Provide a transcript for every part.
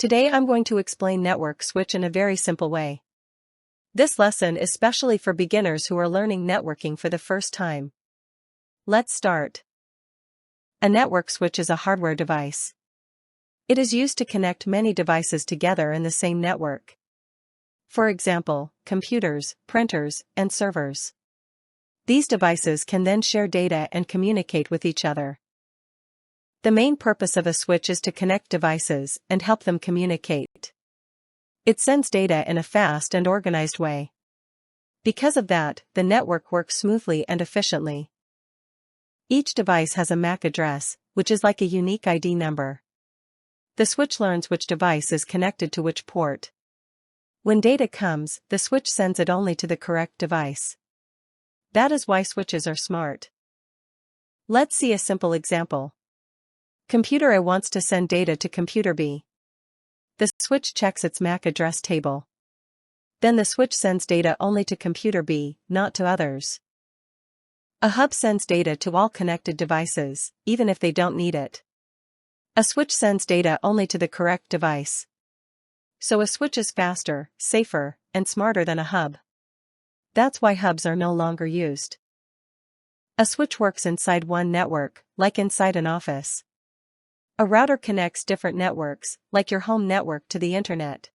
Today I'm going to explain network switch in a very simple way. This lesson is specially for beginners who are learning networking for the first time. Let's start. A network switch is a hardware device. It is used to connect many devices together in the same network. For example, computers, printers, and servers. These devices can then share data and communicate with each other. The main purpose of a switch is to connect devices and help them communicate. It sends data in a fast and organized way. Because of that, the network works smoothly and efficiently. Each device has a MAC address, which is like a unique ID number. The switch learns which device is connected to which port. When data comes, the switch sends it only to the correct device. That is why switches are smart. Let's see a simple example. Computer A wants to send data to computer B. The switch checks its MAC address table. Then the switch sends data only to computer B, not to others. A hub sends data to all connected devices, even if they don't need it. A switch sends data only to the correct device. So a switch is faster, safer, and smarter than a hub. That's why hubs are no longer used. A switch works inside one network, like inside an office. A router connects different networks, like your home network, to the internet.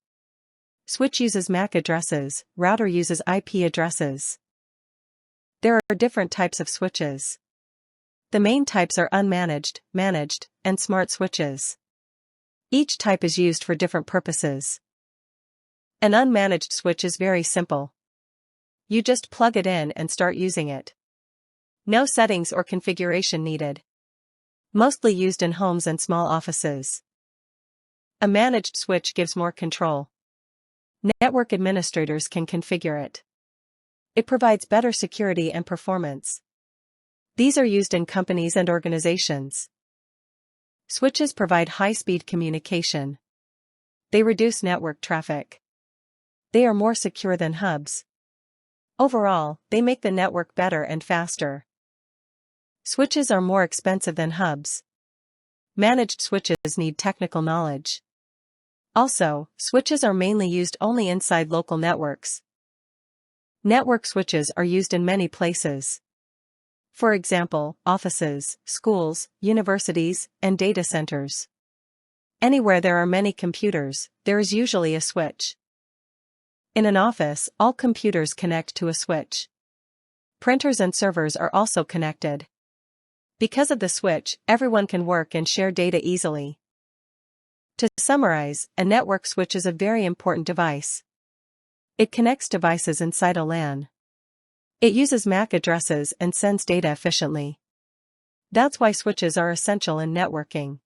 Switch uses MAC addresses, router uses IP addresses. There are different types of switches. The main types are unmanaged, managed, and smart switches. Each type is used for different purposes. An unmanaged switch is very simple. You just plug it in and start using it. No settings or configuration needed. Mostly used in homes and small offices. A managed switch gives more control. Network administrators can configure it. It provides better security and performance. These are used in companies and organizations. Switches provide high-speed communication. They reduce network traffic. They are more secure than hubs. Overall, they make the network better and faster. Switches are more expensive than hubs. Managed switches need technical knowledge. Also, switches are mainly used only inside local networks. Network switches are used in many places. For example, offices, schools, universities, and data centers. Anywhere there are many computers, there is usually a switch. In an office, all computers connect to a switch. Printers and servers are also connected. Because of the switch, everyone can work and share data easily. To summarize, a network switch is a very important device. It connects devices inside a LAN. It uses MAC addresses and sends data efficiently. That's why switches are essential in networking.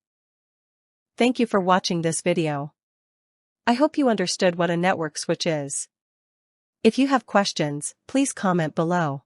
Thank you for watching this video. I hope you understood what a network switch is. If you have questions, please comment below.